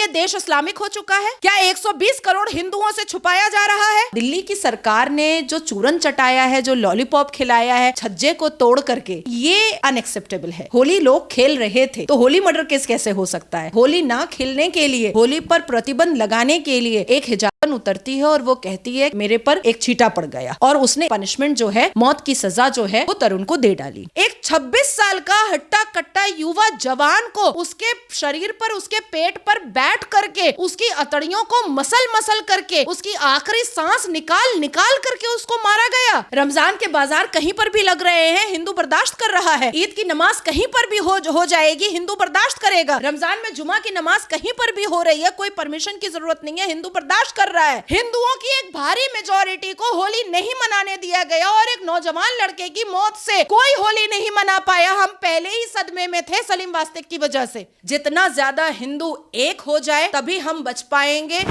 ये देश इस्लामिक हो चुका है? क्या 120 करोड़ हिंदुओं से छुपाया जा रहा है? दिल्ली की सरकार ने जो चूरन चटाया है, जो लॉलीपॉप खिलाया है छज्जे को तोड़ करके, ये अनएक्सेप्टेबल है। होली लोग खेल रहे थे तो होली मर्डर केस कैसे हो सकता है? होली ना खेलने के लिए, होली पर प्रतिबंध लगाने के लिए एक हिजाब उतरती है और वो कहती है मेरे पर एक छींटा पड़ गया, और उसने पनिशमेंट जो है, मौत की सजा जो है, वो तरुण को दे डाली। एक 26 साल का हट्टा कट्टा युवा जवान को उसके शरीर पर, उसके पेट पर बैठ करके, उसकी अतड़ियों को मसल मसल करके, उसकी आखिरी सांस निकाल निकाल करके उसको मारा गया। रमजान के बाजार कहीं पर भी लग रहे हैं, हिंदू बर्दाश्त कर रहा है। ईद की नमाज कहीं पर भी हो जाएगी, हिंदू बर्दाश्त करेगा। रमजान में जुमा की नमाज कहीं पर भी हो रही है, कोई परमिशन की जरूरत नहीं है, हिंदू बर्दाश्त कर रहा है। हिंदुओं की एक भारी मेजॉरिटी को होली नहीं मनाने दिया गया और एक नौजवान लड़के की मौत से कोई होली नहीं मना पाया। हम पहले ही सदमे में थे सलीम वास्तिक की वजह से। जितना ज्यादा हिंदू एक हो जाए तभी हम बच पाएंगे।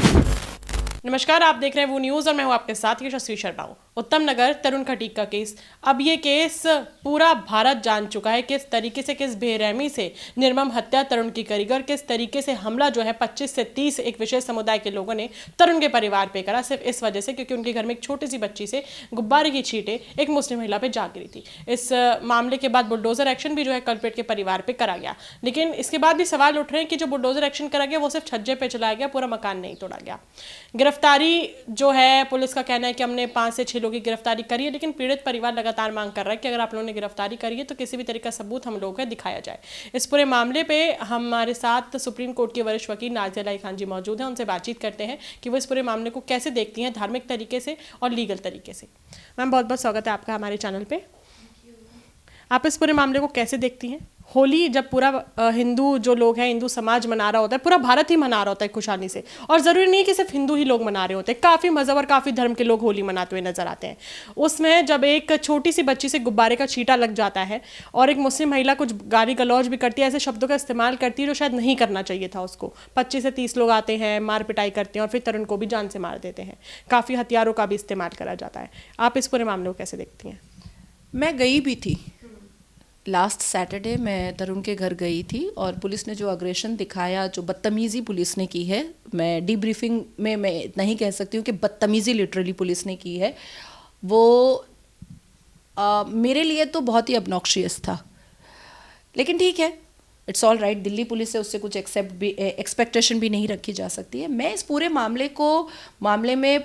नमस्कार, आप देख रहे हैं वो न्यूज़ और मैं हूं आपके साथ यशस्वी शर्मा। उत्तम नगर तरुण खटीक का केस, अब ये केस पूरा भारत जान चुका है किस तरीके से, किस बेरहमी से निर्मम हत्या तरुण की करी गई और किस तरीके से हमला जो है 25 से 30 एक विशेष समुदाय के लोगों ने तरुण के परिवार पे करा, सिर्फ इस वजह से क्योंकि उनके घर में एक छोटी सी बच्ची से गुब्बारे की छींटें एक मुस्लिम महिला पे जा गिरी थी। इस मामले के बाद बुलडोजर एक्शन भी जो है कल्प्रिट के परिवार पर करा गया, लेकिन इसके बाद भी सवाल उठ रहे हैं कि जो बुलडोजर एक्शन करा गया वो सिर्फ छज्जे पर चलाया गया, पूरा मकान नहीं तोड़ा गया। गिरफ्तारी जो है, पुलिस का कहना है कि हमने 5 से 6 लोगों की गिरफ्तारी करी है, लेकिन पीड़ित परिवार लगातार मांग कर रहा है कि अगर आप लोगों ने गिरफ्तारी करी है तो किसी भी तरीके का सबूत हम लोगों को दिखाया जाए। इस पूरे मामले पे हमारे साथ सुप्रीम कोर्ट के वरिष्ठ वकील नाज़िया इलाही खान जी मौजूद हैं, उनसे बातचीत करते हैं कि वो इस पूरे मामले को कैसे देखती हैं, धार्मिक तरीके से और लीगल तरीके से। मैम, बहुत बहुत स्वागत है आपका हमारे चैनल पर। आप इस पूरे मामले को कैसे देखती हैं? होली जब पूरा हिंदू जो लोग हैं, हिंदू समाज मना रहा होता है, पूरा भारत ही मना रहा होता है खुशहाली से, और ज़रूरी नहीं है कि सिर्फ हिंदू ही लोग मना रहे होते हैं, काफ़ी मज़हब और काफ़ी धर्म के लोग होली मनाते हुए नजर आते हैं। उसमें जब एक छोटी सी बच्ची से गुब्बारे का छींटा लग जाता है और एक मुस्लिम महिला कुछ गाली गलौज भी करती है, ऐसे शब्दों का इस्तेमाल करती है जो शायद नहीं करना चाहिए था उसको, 25 से 30 लोग आते हैं, मार पिटाई करते हैं और फिर तरुण को भी जान से मार देते हैं, काफ़ी हथियारों का भी इस्तेमाल करा जाता है। आप इस पूरे मामले को कैसे देखती हैं? मैं गई भी थी लास्ट सैटरडे, मैं तरुण के घर गई थी और पुलिस ने जो अग्रेशन दिखाया, जो बदतमीज़ी पुलिस ने की है, मैं डीब्रीफिंग में मैं इतना ही कह सकती हूँ कि बदतमीज़ी लिटरली पुलिस ने की है, वो मेरे लिए तो बहुत ही ऑब्नॉक्शियस था। लेकिन ठीक है, it's all right, Delhi police से उससे कुछ एक्सपेक्टेशन भी नहीं रखी जा सकती है। मैं इस पूरे मामले में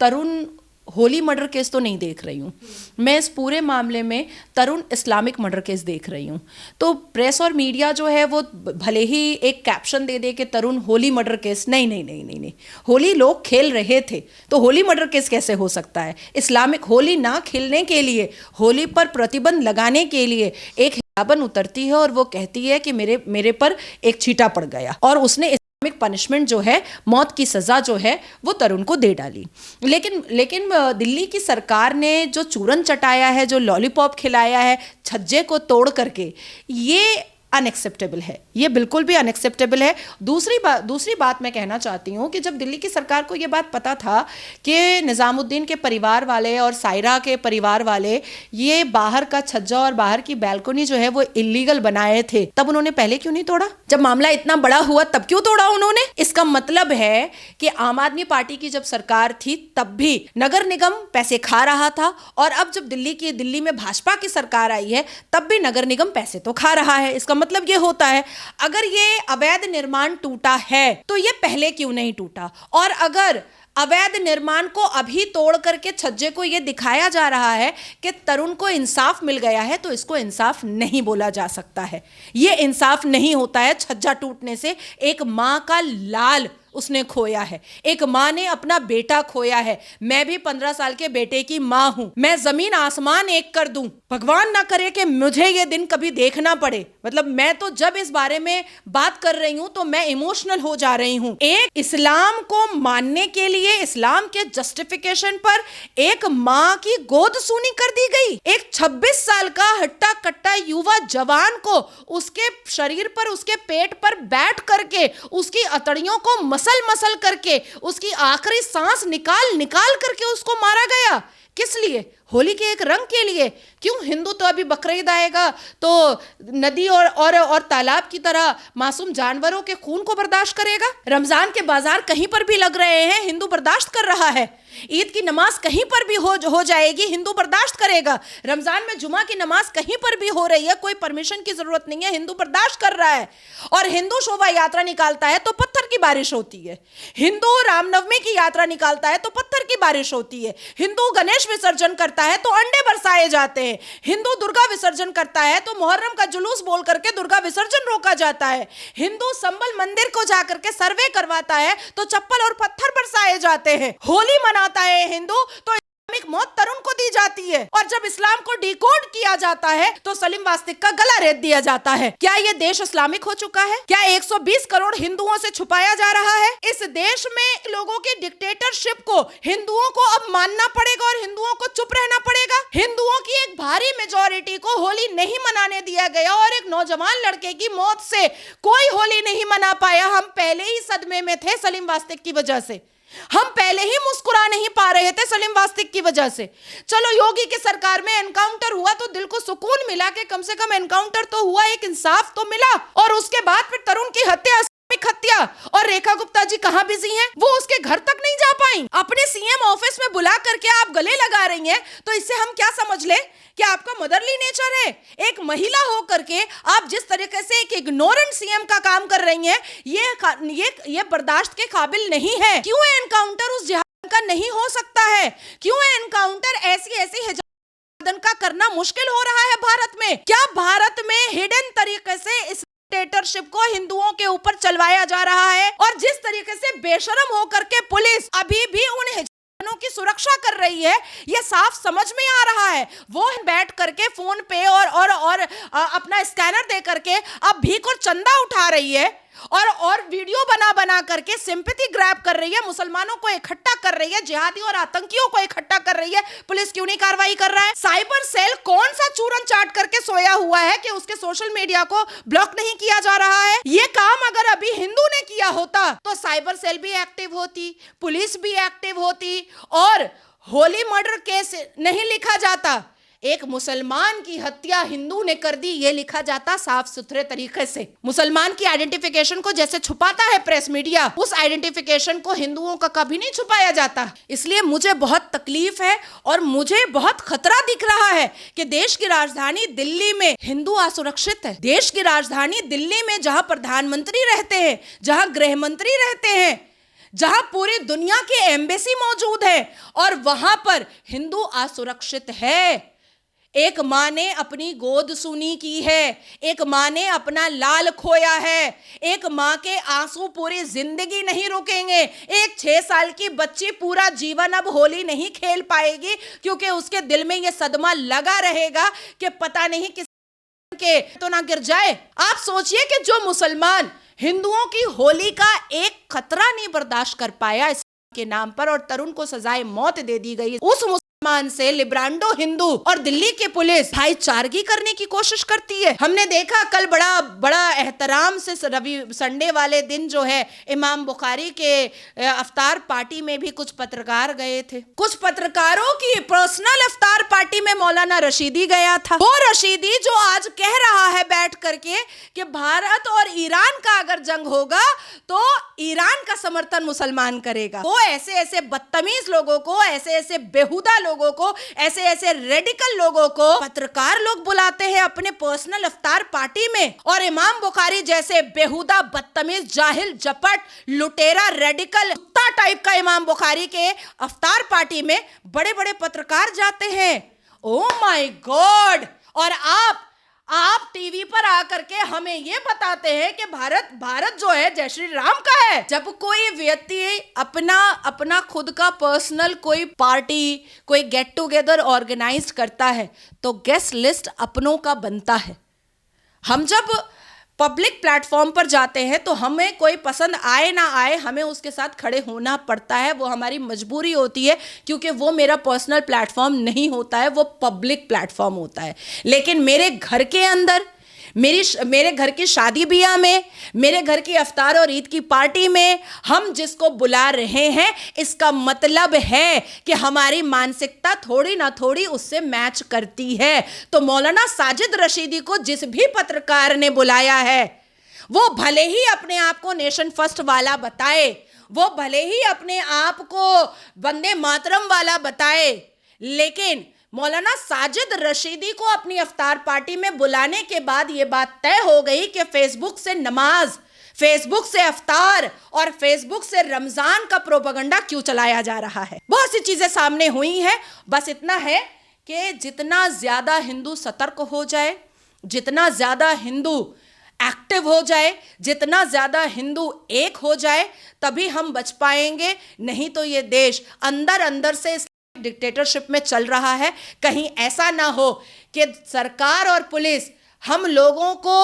तरुण होली मर्डर केस तो नहीं देख रही हूँ, मैं इस पूरे मामले में तरुण इस्लामिक मर्डर केस देख रही हूँ। तो प्रेस और मीडिया जो है वो भले ही एक कैप्शन दे दे कि तरुण होली मर्डर केस, नहीं, होली लोग खेल रहे थे तो होली मर्डर केस कैसे हो सकता है? इस्लामिक होली ना खेलने के लिए, होली पर प्रतिबंध लगाने के लिए एक हिजाबन उतरती है और वो कहती है कि मेरे पर एक छींटा पड़ गया, और उसने पनिशमेंट जो है, मौत की सजा जो है, वो तरुण को दे डाली। लेकिन दिल्ली की सरकार ने जो चूरन चटाया है, जो लॉलीपॉप खिलाया है छज्जे को तोड़ करके, ये अनएक्सेप्टेबल है, ये बिल्कुल भी अनएक्सेप्टेबल है। दूसरी बात मैं कहना चाहती हूँ कि जब दिल्ली की सरकार को ये बात पता था कि निज़ामुद्दीन के परिवार वाले और सायरा के परिवार वाले ये बाहर का छज्जा और बाहर की बैल्कोनी जो है वो इलीगल बनाए थे, तब उन्होंने पहले क्यों नहीं तोड़ा? जब मामला इतना बड़ा हुआ तब क्यों तोड़ा उन्होंने? इसका मतलब है कि आम आदमी पार्टी की जब सरकार थी तब भी नगर निगम पैसे खा रहा था, और अब जब दिल्ली में भाजपा की सरकार आई है तब भी नगर निगम पैसे तो खा रहा है। इसका मतलब ये होता है, अगर ये अवैध निर्माण टूटा है तो ये पहले क्यों नहीं टूटा? और अगर अवैध निर्माण को अभी तोड़ करके छज्जे को ये दिखाया जा रहा है कि तरुण को इंसाफ मिल गया है, तो इसको इंसाफ नहीं बोला जा सकता है। ये इंसाफ नहीं होता है। छज्जा टूटने से एक माँ का लाल उसने खोया है, एक माँ ने अपना बेटा खोया है। मैं भी 15 साल के बेटे की माँ हूं। मैं जमीन आसमान एक कर दूं, भगवान ना करे कि मुझे ये दिन कभी देखना पड़े। मतलब मैं तो जब इस बारे में बात कर रही हूं तो मैं इमोशनल हो जा रही हूं। एक इस्लाम को मानने के लिए, इस्लाम के जस्टिफिकेशन पर एक माँ की गोद सूनी कर दी गई। एक 26 साल का हट्टा कट्टा युवा जवान को उसके शरीर पर, उसके पेट पर बैठ करके, उसकी अतड़ियों को मसल करके, उसकी आखिरी सांस निकाल निकाल करके उसको मारा गया। किस लिए? होली के एक रंग के लिए। क्यों? हिंदू तो अभी बकरीद आएगा तो नदी और तालाब की तरह मासूम जानवरों के खून को बर्दाश्त करेगा। रमजान के बाजार कहीं पर भी लग रहे हैं, हिंदू बर्दाश्त कर रहा है। ईद की नमाज कहीं पर भी हो जाएगी, हिंदू बर्दाश्त करेगा। रमजान में जुमा की नमाज कहीं पर भी हो रही है, कोई परमिशन की जरूरत नहीं है, हिंदू बर्दाश्त कर रहा है। और हिंदू शोभा यात्रा निकालता है तो पत्थर की बारिश होती है। हिंदू रामनवमी की यात्रा निकालता है तो पत्थर की बारिश होती है। हिंदू गणेश विसर्जन करता है तो अंडे बरसाए जाते हैं। हिंदू दुर्गा विसर्जन करता है तो मुहर्रम का जुलूस बोल करके दुर्गा विसर्जन रोका जाता है। हिंदू संबल मंदिर को जाकर के सर्वे करवाता है तो चप्पल और पत्थर बरसाए जाते हैं। होली मनाता है हिंदू तो इस्लामिक मौत तरुण को दी जाती है। और जब इस्लाम को डिकोड किया जाता है तो सलीम वास्तिक का गला रेत दिया जाता है। क्या यह देश इस्लामिक हो चुका है? क्या 120 करोड़ हिंदुओं से छुपाया जा रहा है? इस देश में लोगों की डिक्टेटरशिप को हिंदुओं को अब मानना पड़ेगा और हिंदुओं को चुप रहना पड़ेगा। हिंदुओं की एक भारी मेजॉरिटी को होली नहीं मनाने दिया गया और एक नौजवान लड़के की मौत से कोई होली नहीं मना पाया। हम पहले ही सदमे में थे सलीम वास्तिक की वजह से, हम पहले ही मुस्कुरा नहीं पा रहे थे सलीम वास्तिक की वजह से। चलो योगी की सरकार में एनकाउंटर हुआ तो दिल को सुकून मिला कि कम से कम एनकाउंटर तो हुआ, एक इंसाफ तो मिला। और उसके बाद फिर तरुण की हत्या, हत्या, और रेखा गुप्ता जी कहां बिजी हैं? वो उसके घर तक नहीं जा पाई। अपने सीएम ऑफिस में बुला करके आप गले लगा रही हैं, तो इससे हम क्या समझ ले कि आपका मदरली नेचर है? एक महिला हो करके आप जिस तरीके से एक इग्नोरेंट सीएम का काम कर रही हैं, ये बर्दाश्त के काबिल नहीं है। क्यों एनकाउंटर उस जिहाद का नहीं हो सकता है? क्यों एनकाउंटर ऐसी हिजाब का करना मुश्किल हो रहा है भारत में? क्या भारत में हिडन तरीके से इस डिक्टेटरशिप को हिंदुओं के ऊपर चलवाया जा रहा है? और जिस तरीके से बेशरम होकर के पुलिस अभी भी उन हिजाबों की सुरक्षा कर रही है, यह साफ समझ में आ रहा है। वो बैठ करके फोन पे और अपना स्कैनर दे करके अब भीख और चंदा उठा रही है और वीडियो बना करके सिंपैथी ग्रैब कर रही है, मुसलमानों को इकट्ठा कर रही है, जिहादी और आतंकियों को इकट्ठा कर रही है। पुलिस क्यों नहीं कार्रवाई कर रहा है? साइबर सेल कौन सा चूरन चाट करके सोया हुआ है कि उसके सोशल मीडिया को ब्लॉक नहीं किया जा रहा है? ये काम अगर अभी हिंदू ने किया होता तो साइबर सेल भी एक्टिव होती, पुलिस भी एक्टिव होती और होली मर्डर केस नहीं लिखा जाता। एक मुसलमान की हत्या हिंदू ने कर दी, ये लिखा जाता साफ सुथरे तरीके से। मुसलमान की आइडेंटिफिकेशन को जैसे छुपाता है प्रेस मीडिया, उस आइडेंटिफिकेशन को हिंदुओं का कभी नहीं छुपाया जाता। इसलिए मुझे बहुत तकलीफ है और मुझे बहुत खतरा दिख रहा है कि देश की राजधानी दिल्ली में हिंदू असुरक्षित है। देश की राजधानी दिल्ली में जहां प्रधानमंत्री रहते हैं, जहां गृह मंत्री रहते हैं, जहां पूरी दुनिया की एम्बेसी मौजूद है, और वहां पर हिंदू असुरक्षित है। एक माँ ने अपनी गोद सुनी की है, एक माँ ने अपना लाल खोया है, एक माँ के आंसू पूरी जिंदगी नहीं रुकेंगे। एक 6 साल की बच्ची पूरा जीवन अब होली नहीं खेल पाएगी क्योंकि उसके दिल में यह सदमा लगा रहेगा कि पता नहीं किस के तो ना गिर जाए। आप सोचिए कि जो मुसलमान हिंदुओं की होली का एक खतरा नहीं बर्दाश्त कर पाया इस्लाम के नाम पर और तरुण को सजाए मौत दे दी गई, उस मुसलमान से लिब्रांडो हिंदू और दिल्ली की पुलिस भाईचारगी करने की कोशिश करती है। हमने देखा कल बड़ा एहतराम से रवि संडे वाले दिन जो है इमाम बुखारी के अफ्तार पार्टी में भी कुछ पत्रकार गए थे। कुछ पत्रकारों की पर्सनल अफ्तार पार्टी में मौलाना रशीदी गया था। वो रशीदी जो आज कह रहा है बैठ करके कि भारत और ईरान का अगर जंग होगा तो ईरान का समर्थन मुसलमान करेगा। वो ऐसे बदतमीज लोगों को, ऐसे बेहुदा लोगों को, ऐसे रेडिकल लोगों को पत्रकार लोग बुलाते हैं अपने पर्सनल अफ्तार पार्टी में, और इमाम बुखारी जैसे बेहुदा, बदतमीज, जाहिल, जपट, लुटेरा, रेडिकल कुत्ता टाइप का इमाम बुखारी के अफ्तार पार्टी में बड़े बड़े पत्रकार जाते हैं। Oh my God! और आप टीवी पर आकर के हमें ये बताते हैं कि भारत जो है जय श्री राम का है। जब कोई व्यक्ति अपना खुद का पर्सनल कोई पार्टी, कोई गेट टुगेदर ऑर्गेनाइज करता है तो गेस्ट लिस्ट अपनों का बनता है। हम जब पब्लिक प्लेटफॉर्म पर जाते हैं तो हमें कोई पसंद आए ना आए, हमें उसके साथ खड़े होना पड़ता है। वो हमारी मजबूरी होती है क्योंकि वो मेरा पर्सनल प्लेटफॉर्म नहीं होता है, वो पब्लिक प्लेटफॉर्म होता है। लेकिन मेरे घर के अंदर, मेरे घर की शादी ब्याह में, मेरे घर की इफ्तार और ईद की पार्टी में हम जिसको बुला रहे हैं, इसका मतलब है कि हमारी मानसिकता थोड़ी ना थोड़ी उससे मैच करती है। तो मौलाना साजिद रशीदी को जिस भी पत्रकार ने बुलाया है, वो भले ही अपने आप को नेशन फर्स्ट वाला बताए, वो भले ही अपने आप को वंदे मातरम वाला बताए, लेकिन मौलाना साजिद रशीदी को अपनी इफ्तार पार्टी में बुलाने के बाद यह बात तय हो गई कि फेसबुक से नमाज, फेसबुक से इफ्तार और फेसबुक से रमजान का प्रोपेगेंडा क्यों चलाया जा रहा है। बहुत सी चीजें सामने हुई हैं। बस इतना है कि जितना ज्यादा हिंदू सतर्क हो जाए, जितना ज्यादा हिंदू एक्टिव हो जाए, जितना ज्यादा हिंदू एक हो जाए, तभी हम बच पाएंगे। नहीं तो ये देश अंदर अंदर से डिक्टेटरशिप में चल रहा है। कहीं ऐसा ना हो कि सरकार और पुलिस हम लोगों को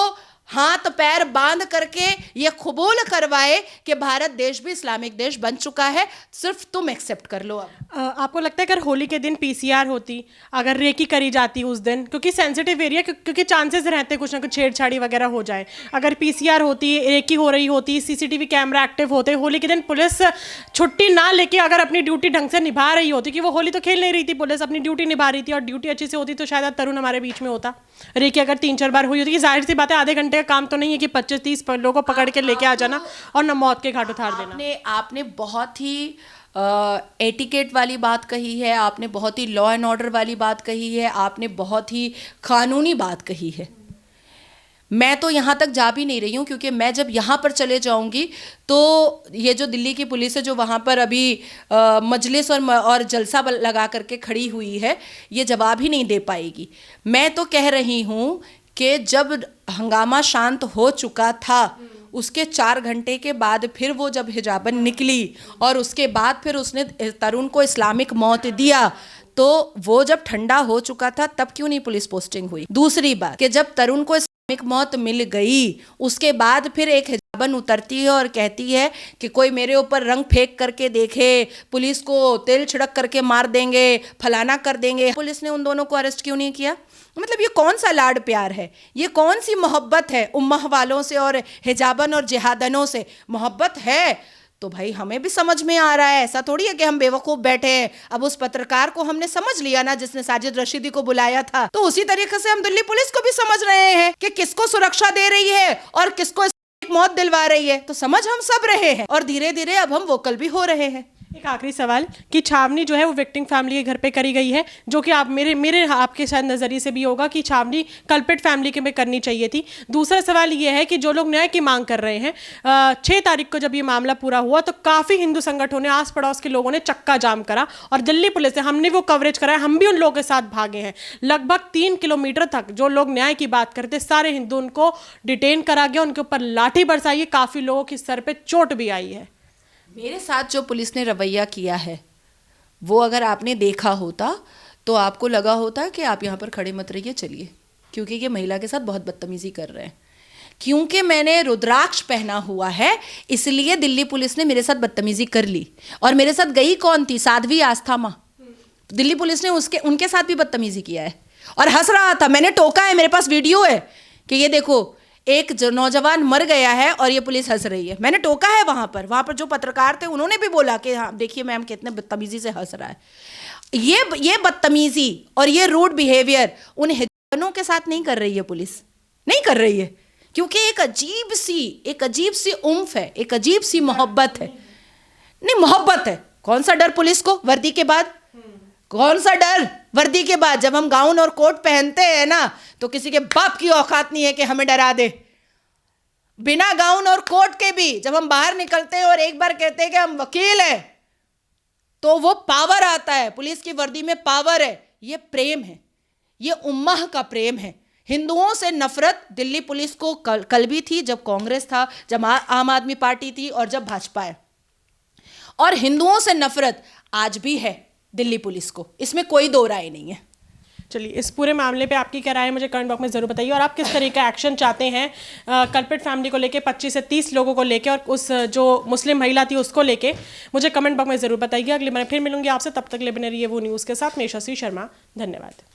हाथ पैर बांध करके ये कबूल करवाए कि भारत देश भी इस्लामिक देश बन चुका है, सिर्फ तुम एक्सेप्ट कर लो। अब आपको लगता है अगर होली के दिन पीसीआर होती, अगर रेकी करी जाती उस दिन, क्योंकि सेंसिटिव एरिया, क्योंकि चांसेस रहते कुछ ना कुछ छेड़छाड़ी वगैरह हो जाए, अगर पीसीआर होती, रेकी हो रही होती, सीसीटीवी कैमरा एक्टिव होते, होली के दिन पुलिस छुट्टी ना लेके अगर अपनी ड्यूटी ढंग से निभा रही होती, कि वो होली तो खेल नहीं रही थी, पुलिस अपनी ड्यूटी निभा रही थी और ड्यूटी अच्छी से होती, तो शायद तरुण हमारे बीच में होता। रेकी अगर 3-4 बार हुई होती, कि जाहिर सी बात है आधे घंटे का काम तो नहीं है कि 25-30 लोगों को पकड़ के लेके आ जाना और न मौत के घाट उतार देना। आपने बहुत ही एटिकेट वाली बात कही है, आपने बहुत ही लॉ एंड ऑर्डर वाली बात कही है, आपने बहुत ही कानूनी बात कही है। मैं तो यहाँ तक जा भी नहीं रही हूँ, क्योंकि मैं जब यहाँ पर चले जाऊँगी तो ये जो दिल्ली की पुलिस है जो वहाँ पर अभी मजलिस और जलसा लगा करके खड़ी हुई है, ये जवाब ही नहीं दे पाएगी। मैं तो कह रही हूँ कि जब हंगामा शांत हो चुका था, उसके 4 घंटे के बाद फिर वो जब हिजाबन निकली और उसके बाद फिर उसने तरुण को इस्लामिक मौत दिया, तो वो जब ठंडा हो चुका था तब क्यों नहीं पुलिस पोस्टिंग हुई। दूसरी बात कि जब तरुण को इस्लामिक मौत मिल गई, उसके बाद फिर एक हिजाबन उतरती है और कहती है कि कोई मेरे ऊपर रंग फेंक करके देखे, पुलिस को तेल छिड़क करके मार देंगे, फलाना कर देंगे। पुलिस ने उन दोनों को अरेस्ट क्यों नहीं किया? मतलब ये कौन सा लाड प्यार है, ये कौन सी मोहब्बत है? उम्मह वालों से और हिजाबन और जिहादनों से मोहब्बत है तो भाई हमें भी समझ में आ रहा है। ऐसा थोड़ी है कि हम बेवकूफ़ बैठे हैं। अब उस पत्रकार को हमने समझ लिया ना, जिसने साजिद रशीदी को बुलाया था, तो उसी तरीके से हम दिल्ली पुलिस को भी समझ रहे हैं कि किसको सुरक्षा दे रही है और किसको मौत दिलवा रही है। तो समझ हम सब रहे हैं और धीरे धीरे अब हम वोकल भी हो रहे हैं। एक आखिरी सवाल कि छावनी जो है वो विक्टिम फैमिली के घर पे करी गई है, जो कि आप मेरे आपके शायद नज़रिए से भी होगा कि छावनी कल्पित फैमिली के में करनी चाहिए थी। दूसरा सवाल ये है कि जो लोग न्याय की मांग कर रहे हैं, 6 तारीख को जब ये मामला पूरा हुआ तो काफ़ी हिंदू संगठनों ने, आस पड़ोस के लोगों ने चक्का जाम करा और दिल्ली पुलिस ने, हमने वो कवरेज कराया, हम भी उन लोगों के साथ भागे हैं। लगभग 3 किलोमीटर तक जो लोग न्याय की बात करते, सारे हिंदू, उनको डिटेन करा गया, उनके ऊपर लाठी बरसाई है, काफ़ी लोगों की सर पे चोट भी आई है। मेरे साथ जो पुलिस ने रवैया किया है वो अगर आपने देखा होता तो आपको लगा होता कि आप यहाँ पर खड़े मत रहिए, चलिए, क्योंकि ये महिला के साथ बहुत बदतमीजी कर रहे हैं। क्योंकि मैंने रुद्राक्ष पहना हुआ है इसलिए दिल्ली पुलिस ने मेरे साथ बदतमीजी कर ली। और मेरे साथ गई कौन थी? साध्वी आस्था माँ। दिल्ली पुलिस ने उनके साथ भी बदतमीजी किया है और हंस रहा था। मैंने टोका है, मेरे पास वीडियो है कि ये देखो एक जो नौजवान मर गया है और ये पुलिस हंस रही है। मैंने टोका है वहाँ पर जो पत्रकार थे उन्होंने भी बोला कि हाँ देखिए मैम कितने बदतमीजी से हंस रहा है। ये बदतमीजी और ये रूड बिहेवियर उन हिजाबनों के साथ नहीं कर रही है, पुलिस नहीं कर रही है, क्योंकि एक अजीब सी उम्फ है, एक अजीब सी मोहब्बत है। नहीं, मोहब्बत है। कौन सा डर पुलिस को वर्दी के बाद? कौन सा डर वर्दी के बाद? जब हम गाउन और कोट पहनते हैं ना तो किसी के बाप की औकात नहीं है कि हमें डरा दे। बिना गाउन और कोट के भी जब हम बाहर निकलते हैं और एक बार कहते हैं कि हम वकील हैं तो वो पावर आता है। पुलिस की वर्दी में पावर है। ये प्रेम है, ये उम्मह का प्रेम है। हिंदुओं से नफरत दिल्ली पुलिस को कल भी थी, जब कांग्रेस था, जब आम आदमी पार्टी थी और जब भाजपा है, और हिंदुओं से नफरत आज भी है दिल्ली पुलिस को, इसमें कोई दो राय नहीं है। चलिए, इस पूरे मामले पे आपकी क्या राय है मुझे कमेंट बॉक्स में ज़रूर बताइए, और आप किस तरह का एक्शन चाहते हैं कल्पित फैमिली को लेके, 25 से 30 लोगों को लेके और उस जो मुस्लिम महिला थी उसको लेके, मुझे कमेंट बॉक्स में ज़रूर बताइए। अगली बार फिर मिलूंगी आपसे, तब तक ले बने रहिए वो न्यूज़ के साथ। मैं यशस्वी शर्मा, धन्यवाद।